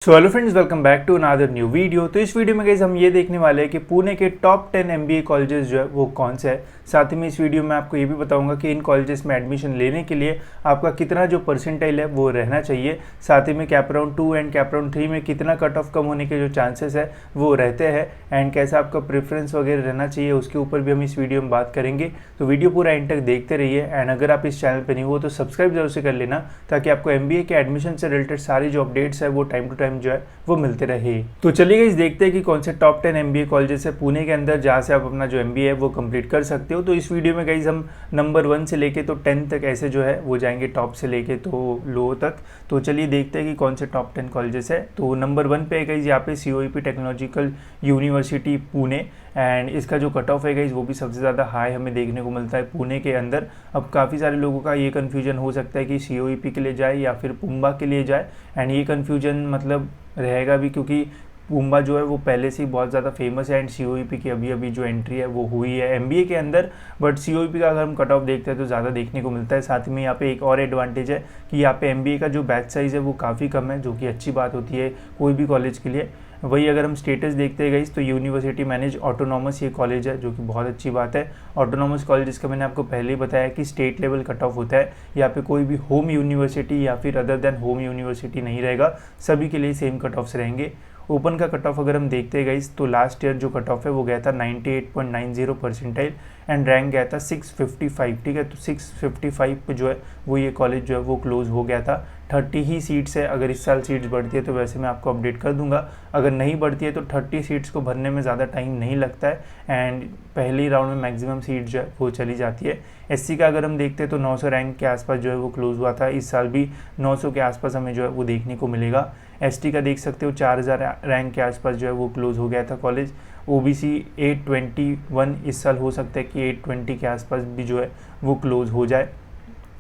So hello friends, welcome back to another new video. तो इस video में guys हम ये देखने वाले हैं कि पुणे के टॉप 10 एमबीए कॉलेजेस जो है वो कौन से है। साथ ही में इस वीडियो में आपको ये भी बताऊंगा कि इन कॉलेजेस में एडमिशन लेने के लिए आपका कितना जो परसेंटाइल है वो रहना चाहिए। साथ ही में cap round 2 and cap round 3 में कितना कट ऑफ कम होने के जो चांसेस है वो रहते हैं एंड कैसा आपका प्रेफरेंस वगैरह रहना चाहिए उसके ऊपर भी हम इस वीडियो में बात करेंगे। तो वीडियो पूरा एंड तक देखते रहिए एंड अगर आप इस चैनल पर नहीं हो तो सब्सक्राइब जरूर से कर लेना ताकि आपको एमबीए के एडमिशन से रिलेटेड सारी जो अपडेट्स है वो टाइम टू टाइम जो है वो मिलते रहे। तो चलिए गाइस देखते हैं कि कौन से टॉप 10 एमबीए कॉलेजेस है पुणे के अंदर जहाँ से आप अपना जो एमबीए है वो कंप्लीट कर सकते हो। तो इस वीडियो में गाइस हम नंबर 1 से लेके तो 10 तक ऐसे जो है वो जाएंगे, टॉप से लेके तो लो तक। तो चलिए देखते हैं कि कौन से टॉप 10 कॉलेजेस है। तो नंबर 1 पे है गाइस यहाँ पे COEP technological university Pune and इसका जो कट ऑफ है गाइस वो भी सबसे ज़्यादा हाई हमें देखने को मिलता है पुणे के अंदर। अब काफ़ी सारे लोगों का ये कन्फ्यूजन हो सकता है कि COEP के लिए जाए या फिर पुम्बा के लिए जाए एंड ये कन्फ्यूजन मतलब रहेगा भी क्योंकि पुम्बा जो है वो पहले से ही बहुत ज़्यादा फेमस है एंड COEP की अभी अभी जो एंट्री है वो हुई है एमबीए के अंदर। बट COEP का अगर हम कट ऑफ देखते हैं तो ज़्यादा देखने को मिलता है। साथ ही में यहाँ पे एक और एडवांटेज है कि यहाँ पे एमबीए का जो बैच साइज़ है वो काफ़ी कम है, जो कि अच्छी बात होती है कोई भी कॉलेज के लिए। वही अगर हम स्टेटस देखते हैं गाइस तो यूनिवर्सिटी मैनेज ऑटोनॉमस ये कॉलेज है, जो कि बहुत अच्छी बात है। ऑटोनॉमस कॉलेज का मैंने आपको पहले ही बताया कि स्टेट लेवल कट ऑफ होता है। यहाँ पे कोई भी होम यूनिवर्सिटी या फिर अदर देन होम यूनिवर्सिटी नहीं रहेगा, सभी के लिए सेम कट ऑफ्स रहेंगे। ओपन का कट ऑफ अगर हम देखते हैं गाइस तो लास्ट ईयर जो कट ऑफ है वो गया था 98.90 परसेंटाइल एंड रैंक गया था 655। ठीक है, तो 655 पे जो है वो ये कॉलेज जो है वो क्लोज हो गया था। 30 ही सीट्स है, अगर इस साल सीट्स बढ़ती है तो वैसे मैं आपको अपडेट कर दूंगा। अगर नहीं बढ़ती है तो 30 सीट्स को भरने में ज़्यादा टाइम नहीं लगता है एंड पहले ही राउंड में मैक्सिमम सीट जो है वो चली जाती है। SC का अगर हम देखते हैं तो 900 रैंक के आसपास जो है वो क्लोज हुआ था, इस साल भी 900 के आसपास हमें जो है वो देखने को मिलेगा। ST का देख सकते हो 4000 रैंक के आसपास जो है वो क्लोज हो गया था कॉलेज। OBC 821 इस साल हो सकता है कि 820 के आसपास भी जो है वो क्लोज हो जाए।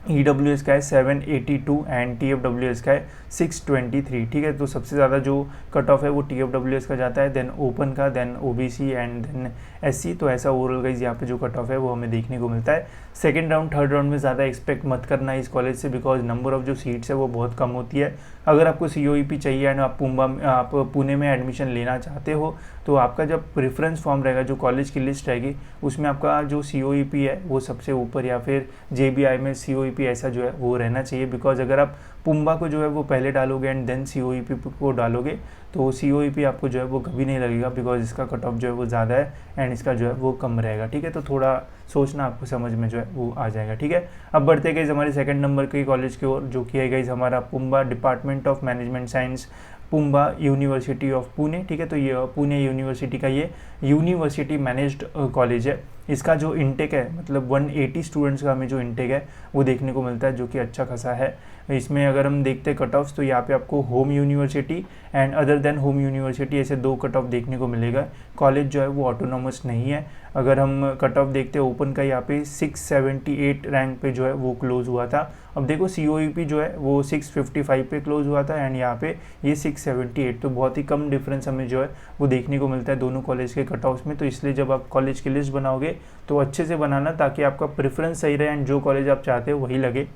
EWS का है 782 एंड TFWS का है 623। ठीक है, तो सबसे ज़्यादा जो कट ऑफ है वो TFWS का जाता है, देन ओपन का, then OBC and then SC। तो ऐसा ओवरऑल गाइस यहाँ पे जो कट ऑफ है वो हमें देखने को मिलता है। सेकंड राउंड थर्ड राउंड में ज़्यादा एक्सपेक्ट मत करना इस कॉलेज से, बिकॉज नंबर ऑफ जो सीट्स है वो बहुत कम होती है। अगर आपको COEP चाहिए एंड आप पुणे में एडमिशन लेना चाहते हो तो आपका जब प्रेफरेंस फॉर्म रहेगा, जो कॉलेज की लिस्ट रहेगी उसमें आपका जो COEP है वो सबसे ऊपर या फिर JBI में COEP ऐसा जो है वो रहना चाहिए। बिकॉज अगर आप पुम्बा को जो है वो पहले डालोगे एंड देन COEP को डालोगे तो COEP आपको जो है वो कभी नहीं लगेगा, बिकॉज इसका कट ऑफ जो है वो ज़्यादा है एंड इसका जो है वो कम रहेगा। ठीक है, तो थोड़ा सोचना आपको समझ में जो है वो आ जाएगा। ठीक है, अब बढ़ते गए हमारे सेकंड नंबर के कॉलेज की ओर, जो कि है गई हमारा PUMBA department of management science, PUMBA university of Pune. ठीक है, तो ये पुणे यूनिवर्सिटी का ये यूनिवर्सिटी मैनेज्ड कॉलेज है। इसका जो इनटेक है मतलब 180 स्टूडेंट्स का हमें जो इनटेक है वो देखने को मिलता है, जो कि अच्छा खासा है। इसमें अगर हम देखते हैं कट ऑफ्स तो यहाँ पे आपको home university and other than home university ऐसे दो कट ऑफ देखने को मिलेगा। कॉलेज जो है वो ऑटोनॉमस नहीं है। अगर हम कट ऑफ देखते हैं ओपन का, यहाँ पे 678 रैंक पे जो है वो क्लोज हुआ था। अब देखो COEP जो है वो 655 पे क्लोज हुआ था एंड यहाँ पे ये 678, तो बहुत ही कम डिफरेंस हमें जो है वो देखने को मिलता है दोनों कॉलेज के कट ऑफ्स में। तो इसलिए जब आप कॉलेज की लिस्ट बनाओगे तो अच्छे से बनाना ताकि आपका प्रेफरेंस सही रहे एंड जो कॉलेज आप चाहते हो वही लगे।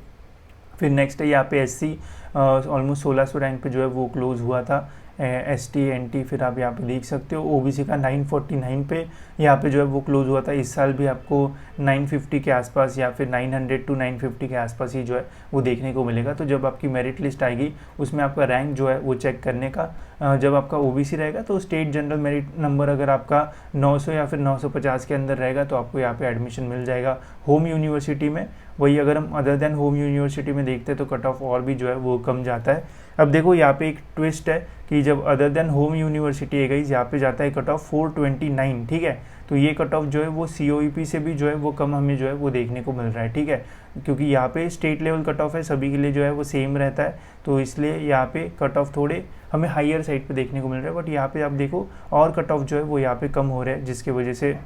फिर नेक्स्ट है यहाँ पे SC ऑलमोस्ट 1600 रैंक पे जो है वो क्लोज हुआ था। ST NT फिर आप यहाँ पे देख सकते हो OBC का 949 पे यहाँ पे जो है वो क्लोज हुआ था। इस साल भी आपको 950 के आसपास या फिर 900 to 950 के आसपास ही जो है वो देखने को मिलेगा। तो जब आपकी मेरिट लिस्ट आएगी उसमें आपका रैंक जो है वो चेक करने का, जब आपका OBC रहेगा तो स्टेट जनरल मेरिट नंबर अगर आपका 900 या फिर 950 के अंदर रहेगा तो आपको यहाँ पे एडमिशन मिल जाएगा होम यूनिवर्सिटी में। वही अगर हम अदर देन होम यूनिवर्सिटी में देखते हैं तो कट ऑफ और भी जो है वो कम जाता है। अब देखो यहाँ पे एक ट्विस्ट है कि जब अदर देन होम यूनिवर्सिटी है गई यहाँ पे जाता है कट ऑफ 429। ठीक है, तो ये कट ऑफ जो है वो COEP से भी जो है वो कम हमें जो है वो देखने को मिल रहा है। ठीक है, क्योंकि यहाँ पे स्टेट लेवल कट ऑफ है, सभी के लिए जो है वो सेम रहता है, तो इसलिए यहाँ पे कट ऑफ थोड़े हमें हाइयर साइड पे देखने को मिल रहा है। बट यहाँ पे आप देखो और कट ऑफ जो है वो यहाँ पे कम हो रहा है, जिसकी वजह से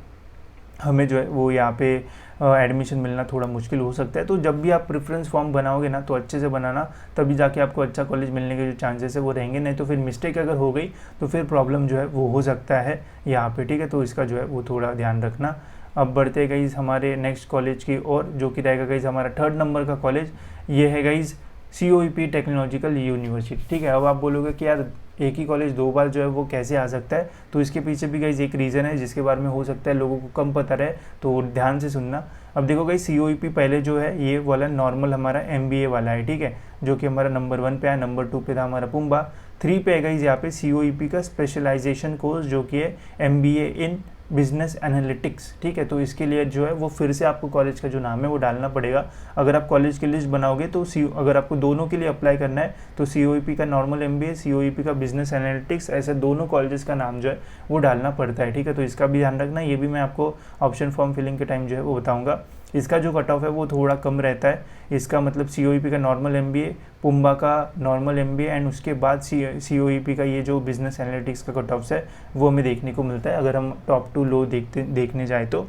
हमें जो है वो यहाँ पे एडमिशन मिलना थोड़ा मुश्किल हो सकता है। तो जब भी आप प्रेफरेंस फॉर्म बनाओगे ना तो अच्छे से बनाना, तभी जाके आपको अच्छा कॉलेज मिलने के जो चांसेस है वो रहेंगे। नहीं तो फिर मिस्टेक अगर हो गई तो फिर प्रॉब्लम जो है वो हो सकता है यहाँ पे। ठीक है, तो इसका जो है वो थोड़ा ध्यान रखना। अब बढ़ते गाइज हमारे नेक्स्ट कॉलेज की ओर, जो कि रहेगा गाइज हमारा थर्ड नंबर का कॉलेज। ये है गाइज COEP टेक्नोलॉजिकल यूनिवर्सिटी। ठीक है, अब आप बोलोगे कि यार एक ही कॉलेज दो बार जो है वो कैसे आ सकता है, तो इसके पीछे भी गाइज एक रीज़न है जिसके बारे में हो सकता है लोगों को कम पता रहे, तो ध्यान से सुनना। अब देखो गाइज COEP पहले जो है ये वाला नॉर्मल हमारा MBA वाला है, ठीक है, जो कि हमारा नंबर 1 पे है, नंबर 2 पे था हमारा पुम्बा, 3 पे है गाइज यहाँ पे COEP का स्पेशलाइजेशन कोर्स जो कि है MBA इन बिजनेस एनालिटिक्स। ठीक है, तो इसके लिए जो है वो फिर से आपको कॉलेज का जो नाम है वो डालना पड़ेगा। अगर आप कॉलेज की लिस्ट बनाओगे तो अगर आपको दोनों के लिए अप्लाई करना है तो COEP का नॉर्मल MBA, COEP का बिजनेस एनालिटिक्स, ऐसे दोनों कॉलेजेस का नाम जो है वो डालना पड़ता है। ठीक है, तो इसका भी ध्यान रखना, ये भी मैं आपको ऑप्शन फॉर्म फिलिंग के टाइम जो है वो बताऊँगा। इसका जो कट ऑफ है वो थोड़ा कम रहता है, इसका मतलब COEP का नॉर्मल MBA, पुम्बा का नॉर्मल MBA एंड उसके बाद COEP का ये जो बिजनेस एनालिटिक्स का कट ऑफ है वो हमें देखने को मिलता है। अगर हम टॉप टू लो देखने जाए तो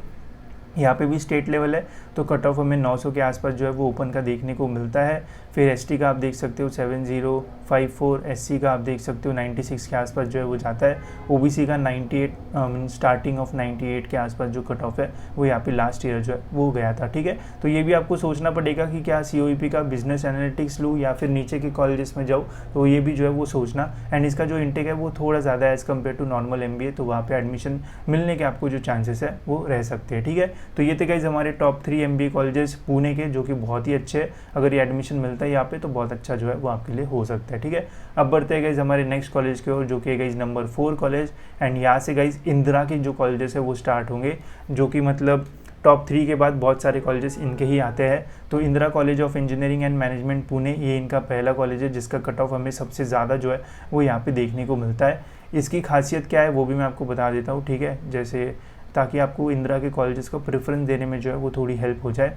यहाँ पे भी स्टेट लेवल है, तो कट ऑफ हमें 900 के आसपास जो है वो ओपन का देखने को मिलता है। फिर ST का आप देख सकते हो 7054, SC का आप देख सकते हो 96 के आसपास जो है वो जाता है। OBC का 98 स्टार्टिंग ऑफ 98 के आसपास जो कट ऑफ है वो यहाँ पे लास्ट ईयर जो है वो गया था। ठीक है, तो ये भी आपको सोचना पड़ेगा कि क्या COEP का बिजनेस एनालिटिक्स लूँ या फिर नीचे के कॉलेजेस में जाऊँ, तो ये भी जो है वो सोचना। एंड इसका जो इंटेक है वो थोड़ा ज़्यादा है as compare to normal MBA, तो वहाँ पर एडमिशन मिलने के आपको जो चांसेस है वो रह सकते हैं। ठीक है, तो ये थे गाइस हमारे टॉप 3 MBA कॉलेजेस पुणे के, जो कि बहुत ही अच्छे हैं। अगर ये एडमिशन मिलता है यहाँ पे तो बहुत अच्छा जो है वो आपके लिए हो सकता है। ठीक है, अब बढ़ते हैं गाइस हमारे नेक्स्ट कॉलेज की ओर, जो कि गाइस नंबर 4 कॉलेज। एंड यहाँ से गाइस इंदिरा के जो कॉलेजेस है वो स्टार्ट होंगे, जो कि मतलब टॉप 3 के बाद बहुत सारे कॉलेजेस इनके ही आते हैं। तो Indira college of engineering and management Pune, ये इनका पहला कॉलेज है जिसका कट ऑफ हमें सबसे ज़्यादा जो है वो यहाँ पे देखने को मिलता है। इसकी खासियत क्या है वो भी मैं आपको बता देता हूँ। ठीक है, जैसे ताकि आपको इंदिरा के कॉलेजेस को प्रेफरेंस देने में जो है वो थोड़ी हेल्प हो जाए,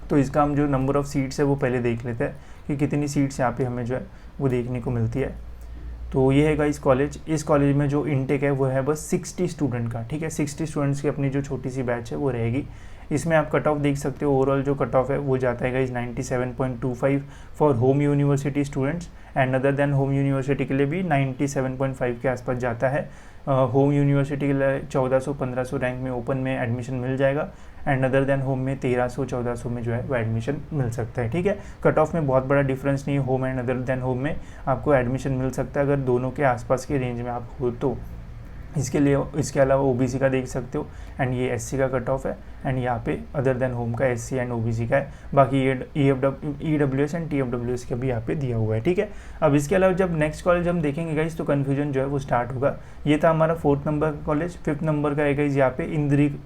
तो इसका हम जो नंबर ऑफ़ सीट्स है वो पहले देख लेते हैं कि कितनी सीट्स यहाँ पे हमें जो है वो देखने को मिलती है। तो ये है गाइस कॉलेज, इस कॉलेज में जो इनटेक है वो है बस 60 स्टूडेंट का। ठीक है, 60 स्टूडेंट्स की अपनी जो छोटी सी बैच है वो रहेगी। इसमें आप कट ऑफ देख सकते हो, ओवरऑल जो कट ऑफ है वो जाता है guys 97.25 for home university students, and other than home university के लिए भी 97.5 के आसपास जाता है। होम यूनिवर्सिटी के लिए 1400-1500 रैंक में ओपन में एडमिशन मिल जाएगा, एंड अदर देन होम में 1300-1400 में जो है वो एडमिशन मिल सकता है। ठीक है, कट ऑफ में बहुत बड़ा डिफरेंस नहीं है, home and other than home में आपको एडमिशन मिल सकता है अगर दोनों के आसपास के रेंज में आप हो तो। इसके अलावा OBC का देख सकते हो, एंड ये SC का कट ऑफ है, एंड यहाँ पे अदर देन होम का SC एंड OBC का है। बाकी EWS एंड TFWS का भी यहाँ पे दिया हुआ है। ठीक है, अब इसके अलावा जब नेक्स्ट कॉलेज हम देखेंगे गाइज तो कन्फ्यूजन जो है वो स्टार्ट होगा। ये था हमारा 4th नंबर का कॉलेज। 5th नंबर का है गाइज यहाँ पे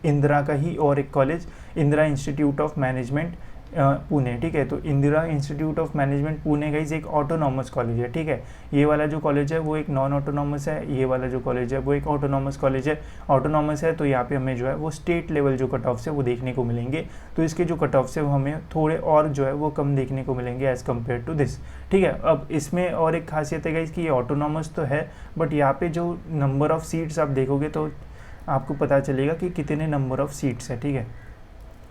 इंदिरा का ही और एक college, Indira institute of management Pune. ठीक है, तो Indira institute of management Pune guys एक ऑटोनॉमस कॉलेज है। ठीक है, ये वाला जो कॉलेज है वो एक नॉन ऑटोनॉमस है, ये वाला जो कॉलेज है वो एक ऑटोनॉमस कॉलेज है। ऑटोनॉमस है तो यहाँ पे हमें जो है वो स्टेट लेवल जो कट ऑफ है वो देखने को मिलेंगे, तो इसके जो कट ऑफ है वो हमें थोड़े और जो है वो कम देखने को मिलेंगे एज़ कम्पेयर टू दिस। ठीक है, अब इसमें और एक खासियत है गाइज कि ये ऑटोनॉमस तो है, बट यहाँ पे जो नंबर ऑफ़ सीट्स आप देखोगे तो आपको पता चलेगा कि कितने नंबर ऑफ़ सीट्स है। ठीक है,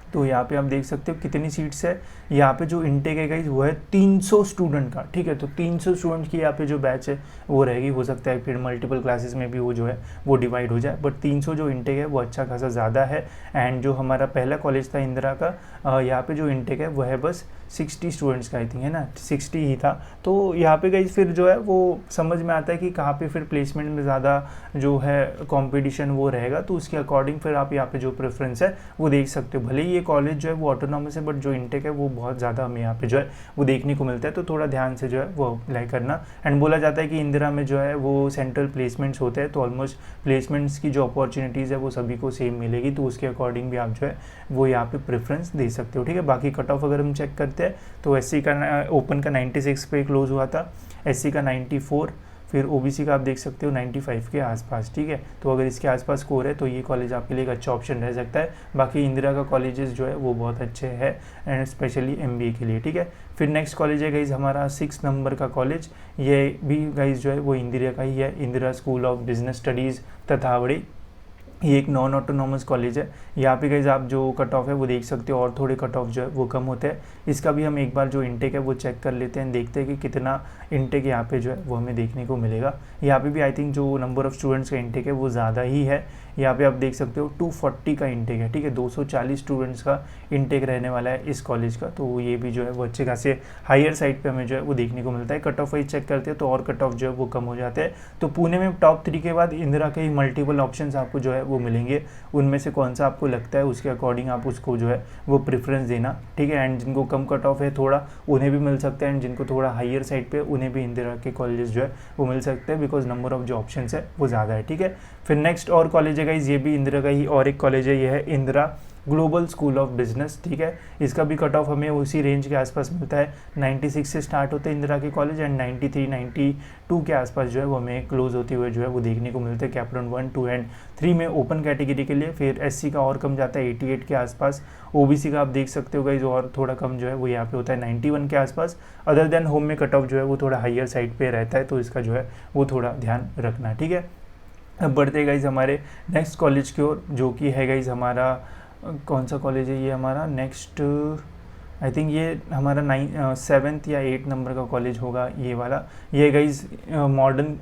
तो यहाँ पे आप देख सकते हो कितनी सीट्स है। यहाँ पे जो इनटेक है गाइस वो है 300 स्टूडेंट का। ठीक है, तो 300 स्टूडेंट की यहाँ पे जो बैच है वो रहेगी। हो सकता है फिर मल्टीपल क्लासेस में भी वो जो है वो डिवाइड हो जाए, बट 300 जो इनटेक है वो अच्छा खासा ज़्यादा है। एंड जो हमारा पहला कॉलेज था इंदिरा का, यहाँ पे जो इनटेक है वो है बस 60 स्टूडेंट्स का, आई थिंक है ना, 60 ही था। तो यहाँ पे गाइस फिर जो है वो समझ में आता है कि कहाँ पे फिर प्लेसमेंट में ज़्यादा जो है कॉम्पिटिशन वो रहेगा, तो उसके अकॉर्डिंग फिर आप यहाँ पे जो प्रेफरेंस है वो देख सकते हो। भले ही ये कॉलेज जो है वो ऑटोनॉमस है, बट जो इनटेक है वो बहुत ज़्यादा हमें यहाँ पे जो है वो देखने को मिलता है, तो थोड़ा ध्यान से जो है वो अप्लाई करना। एंड बोला जाता है कि इंदिरा में जो है वो सेंट्रल प्लेसमेंट्स होते हैं, तो ऑलमोस्ट प्लेसमेंट्स की जो अपॉर्चुनिटीज़ है वो सभी को सेम मिलेगी, तो उसके अकॉर्डिंग भी आप जो है वो यहाँ पे प्रेफरेंस दे सकते हो। ठीक है, बाकी कट ऑफ अगर हम चेक करते हैं तो SC का ओपन का 96 पे क्लोज हुआ था, SC का 94, फिर OBC का आप देख सकते हो 95 के आसपास। ठीक है, तो अगर इसके आसपास स्कोर है तो ये कॉलेज आपके लिए एक अच्छा ऑप्शन रह सकता है। बाकी इंदिरा का कॉलेजेस जो है वो बहुत अच्छे हैं, एंड स्पेशली MBA के लिए। ठीक है, फिर नेक्स्ट कॉलेज है गाइज हमारा 6 नंबर का कॉलेज। ये भी गाइज जो है वो इंदिरा का ही है, Indira school of business studies Tathawade. ये एक नॉन ऑटोनॉमस कॉलेज है। यहाँ पे गाइज आप जो कट ऑफ है वो देख सकते हो, और थोड़े कट ऑफ जो है वो कम होते हैं। इसका भी हम एक बार जो इंटेक है वो चेक कर लेते हैं, देखते हैं कि कितना इंटेक यहाँ पे जो है वो हमें देखने को मिलेगा। यहाँ पे भी आई थिंक जो नंबर ऑफ़ स्टूडेंट्स का इंटेक है वो ज़्यादा ही है। यहाँ पे आप देख सकते हो 240 का इंटेक है, ठीक है, 240 स्टूडेंट्स का इंटेक रहने वाला है इस कॉलेज का। तो ये भी जो है वो अच्छे खासे हायर साइड पे हमें जो है वो देखने को मिलता है। कट ऑफ वाइज चेक करते हैं तो और कट ऑफ जो है वो कम हो जाते हैं। तो पुणे में टॉप 3 के बाद इंदिरा के ही मल्टीपल ऑप्शंस आपको जो है वो मिलेंगे, उनमें से कौन सा आपको लगता है उसके अकॉर्डिंग आप उसको जो है वो प्रेफरेंस देना, ठीक है। एंड जिनको कम कट ऑफ है थोड़ा, उन्हें भी मिल सकता है, एंड जिनको थोड़ा हायर साइड पे उन्हें भी इंदिरा के कॉलेजेस जो है वो मिल सकते हैं, बिकॉज नंबर ऑफ जो ऑप्शंस है वो ज़्यादा है, ठीक है। फिर नेक्स्ट और कॉलेज है गाइस, ये भी इंदिरा का ही और एक कॉलेज है, ये है Indira global school of business, ठीक है। इसका भी कट ऑफ हमें उसी रेंज के आसपास मिलता है, 96 से स्टार्ट होते हैं इंदिरा के कॉलेज, एंड 93 92 के आसपास जो है वो हमें क्लोज होते हुए जो है वो देखने को मिलते हैं कैपराउंड 1 2 एंड 3 में ओपन कैटेगरी के लिए। फिर एससी का और कम जाता है 88 के आसपास, ओबीसी का आप देख सकते हो गाइस और थोड़ा कम जो है वो यहाँ पे होता है 91 के आसपास। अदर देन होम में कट ऑफ जो है वो थोड़ा हायर साइड पे रहता है, तो इसका जो है वो थोड़ा ध्यान रखना, ठीक है। अब बढ़ते गाइज हमारे नेक्स्ट कॉलेज की ओर, जो कि है गाइज हमारा कौन सा कॉलेज है ये हमारा नेक्स्ट, आई थिंक ये हमारा 7th या 8 नंबर का कॉलेज होगा ये वाला। ये guys modern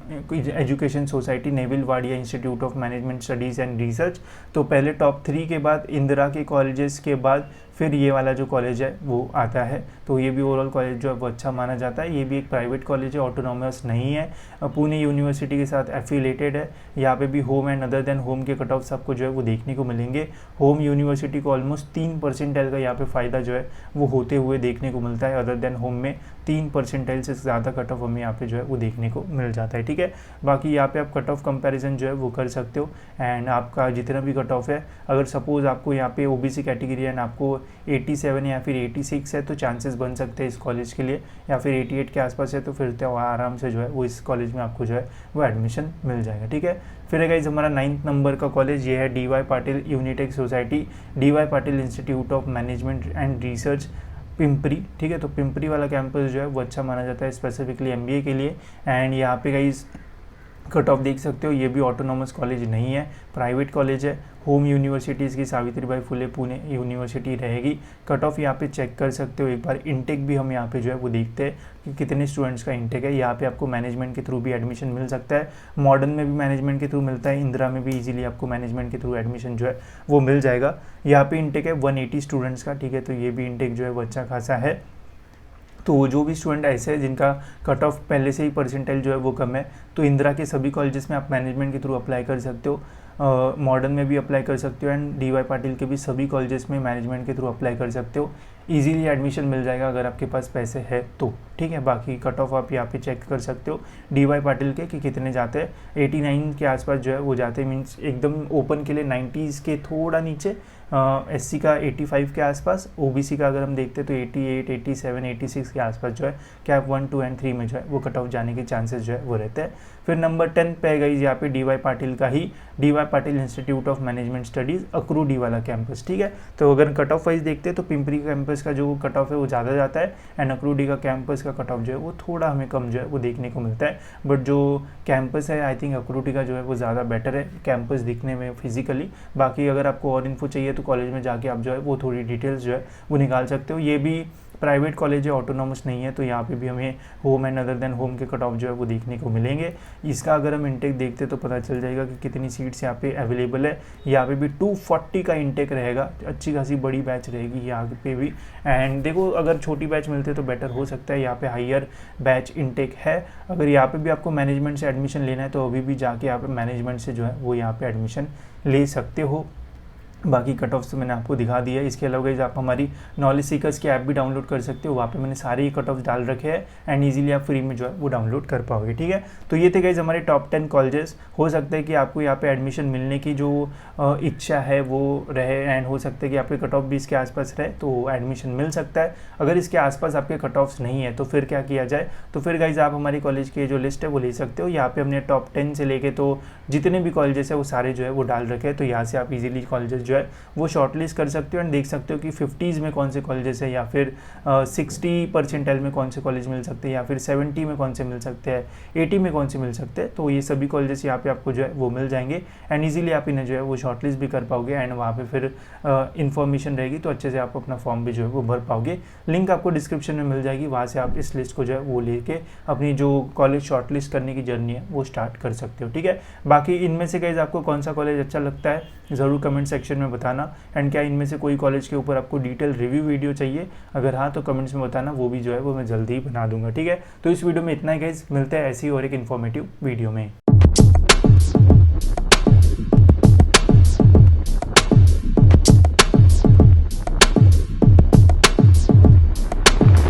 education society Neville Wadia institute of management studies and research. तो पहले टॉप 3 के बाद इंदिरा के कॉलेजेस के बाद फिर ये वाला जो कॉलेज है वो आता है। तो ये भी ओवरऑल कॉलेज जो है वो अच्छा माना जाता है। ये भी एक प्राइवेट कॉलेज है, ऑटोनॉमस नहीं है, पुणे यूनिवर्सिटी के साथ एफिलेटेड है। यहाँ पे भी home and other than home के कट ऑफ आपको जो है वो देखने को मिलेंगे। होम यूनिवर्सिटी को ऑलमोस्ट 3% का यहाँ पे फ़ायदा जो है वो होते हुए देखने को मिलता है। अदर देन होम में 3% से ज़्यादा कट ऑफ हमें यहाँ पे जो है वो देखने को मिल जाता है, ठीक है। बाकी यहाँ पे आप कट ऑफ कंपैरिजन जो है वो कर सकते हो, एंड आपका जितना भी कट ऑफ है, अगर सपोज़ आपको यहाँ पे ओबीसी कैटेगरी एंड आपको 87 या फिर 86 है तो चांसेस बन सकते हैं इस कॉलेज के लिए, या फिर 88 के आसपास है तो फिर तो आराम से जो है वो इस कॉलेज में आपको जो है वो एडमिशन मिल जाएगा, ठीक है। फिर है गाइस हमारा 9th नंबर का कॉलेज, ये है D Y Patil Unitech society, D Y Patil institute of management and research Pimpri, ठीक है। तो पिंपरी वाला कैंपस जो है वो अच्छा माना जाता है स्पेसिफिकली एमबीए के लिए। एंड यहाँ पे गाइस कट ऑफ देख सकते हो, ये भी ऑटोनॉमस कॉलेज नहीं है, प्राइवेट कॉलेज है। होम यूनिवर्सिटीज़ की सावित्रीबाई फुले पुणे यूनिवर्सिटी रहेगी। कट ऑफ यहाँ पे चेक कर सकते हो एक बार। इनटेक भी हम यहाँ पे जो है वो देखते हैं कि कितने स्टूडेंट्स का इनटेक है। यहाँ पे आपको मैनेजमेंट के थ्रू भी एडमिशन मिल सकता है, मॉडर्न में भी मैनेजमेंट के थ्रू मिलता है, इंदिरा में भी इजीली आपको मैनेजमेंट के थ्रू एडमिशन जो है वो मिल जाएगा। यहाँ पे इनटेक है 180 स्टूडेंट्स का, ठीक है। तो ये भी इनटेक जो है वो अच्छा खासा है। तो जो भी स्टूडेंट ऐसे हैं जिनका कट ऑफ पहले से ही परसेंटाइल जो है वो कम है, तो इंदिरा के सभी कॉलेजेस में आप मैनेजमेंट के थ्रू अप्लाई कर सकते हो, मॉडर्न में भी अप्लाई कर सकते हो, एंड डीवाई पाटिल के भी सभी कॉलेजेस में मैनेजमेंट के थ्रू अप्लाई कर सकते हो। इजीली एडमिशन मिल जाएगा अगर आपके पास पैसे है तो, ठीक है। बाकी कट ऑफ आप यहाँ पे चेक कर सकते हो डीवाई पाटिल के कि कितने जाते हैं। 89 के आसपास जो है वो जाते हैं, मीन्स एकदम ओपन के लिए 90s के थोड़ा नीचे, एससी का 85 के आसपास, ओबीसी का अगर हम देखते हैं तो 88, 87, 86 के आसपास जो है कैप 1, 2 एंड 3 में जो है वो कट ऑफ जाने के चांसेस जो है वो रहते हैं। फिर नंबर 10 पे गई यहाँ पे डीवाई पाटिल का ही, DY Patil institute of management studies Akurdi वाला कैंपस, ठीक है। तो अगर कट ऑफ वाइज देखते हैं तो पिंपरी कैंपस का जो कट ऑफ है वो ज़्यादा जाता है, एंड अक्रू डी का कैंपस का कट ऑफ जो है वो थोड़ा हमें कम जो है वो देखने को मिलता है। बट जो कैंपस है आई थिंक अक्रू डी का जो है वो ज़्यादा बेटर है कैंपस दिखने में फिजिकली। बाकी अगर आपको और इन्फो चाहिए तो कॉलेज में जाके आप जो है वो थोड़ी डिटेल्स जो है वो निकाल सकते हो। ये भी प्राइवेट कॉलेज है, ऑटोनॉमस नहीं है, तो यहाँ पे भी हमें home and other than home के कट ऑफ जो है वो देखने को मिलेंगे। इसका अगर हम इंटेक देखते तो पता चल जाएगा कि कितनी सीट्स यहाँ पे अवेलेबल है। यहाँ पे भी 240 का इंटेक रहेगा, अच्छी खासी बड़ी बैच रहेगी यहाँ पे भी। एंड देखो अगर छोटी बैच मिलते तो बेटर हो सकता है, यहाँ पे हायर बैच इंटेक है। अगर यहाँ पे भी आपको मैनेजमेंट से एडमिशन लेना है तो अभी भी जाके यहाँ पे मैनेजमेंट से जो है वो यहाँ पे एडमिशन ले सकते हो। बाकी कट ऑफ्स तो मैंने आपको दिखा दिया है। इसके अलावा गाइस आप हमारी नॉलेज सीकर्स की ऐप भी डाउनलोड कर सकते हो, वहाँ पे मैंने सारे ही कट ऑफ्स डाल रखे हैं, एंड इजीली आप फ्री में जो है वो डाउनलोड कर पाओगे, ठीक है। तो ये थे गाइस हमारे टॉप 10 कॉलेजेस। हो सकता है कि आपको यहाँ पे एडमिशन मिलने की जो इच्छा है वो रहे, एंड हो सकता है कि आपके कट ऑफ भी इसके आसपास रहे तो एडमिशन मिल सकता है। अगर इसके आसपास आपके कट ऑफ्स नहीं है तो फिर क्या किया जाए, तो फिर गाइस आप हमारी कॉलेज की जो लिस्ट है वो ले सकते हो। यहाँ पे हमने टॉप 10 से लेके तो जितने भी कॉलेजेस है वो सारे जो है वो डाल रखे हैं, तो यहाँ से आप इजीली कॉलेजेस जो जो है वो शॉर्टलिस्ट कर सकते हो एंड देख सकते हो कि 50s में कौन से कॉलेजेस है, या फिर 60 परसेंटाइल में कौन से कॉलेज मिल सकते हैं, या फिर 70 में कौन से मिल सकते हैं, 80 में कौन से मिल सकते हैं। तो ये सभी कॉलेजेस यहाँ पे आपको जो है वो मिल जाएंगे एंड ईजिली आप इन्हें जो है वो शॉर्टलिस्ट भी कर पाओगे एंड वहाँ पे फिर इन्फॉर्मेशन रहेगी तो अच्छे से आप अपना फॉर्म भी जो है वो भर पाओगे। लिंक आपको डिस्क्रिप्शन में मिल जाएगी, वहाँ से आप इस लिस्ट को जो है वो लेके अपनी जो कॉलेज शॉर्टलिस्ट करने की जर्नी है वो स्टार्ट कर सकते हो। ठीक है, बाकी इनमें से गाइस आपको कौन सा कॉलेज अच्छा लगता है ज़रूर कमेंट सेक्शन में बताना एंड क्या इनमें से कोई कॉलेज के ऊपर आपको डिटेल रिव्यू वीडियो चाहिए, अगर हाँ तो कमेंट्स में बताना, वो भी जो है वो मैं जल्दी ही बना दूंगा। ठीक है, तो इस वीडियो में इतना ही गाइस, मिलते हैं ऐसी और एक इन्फॉर्मेटिव वीडियो में।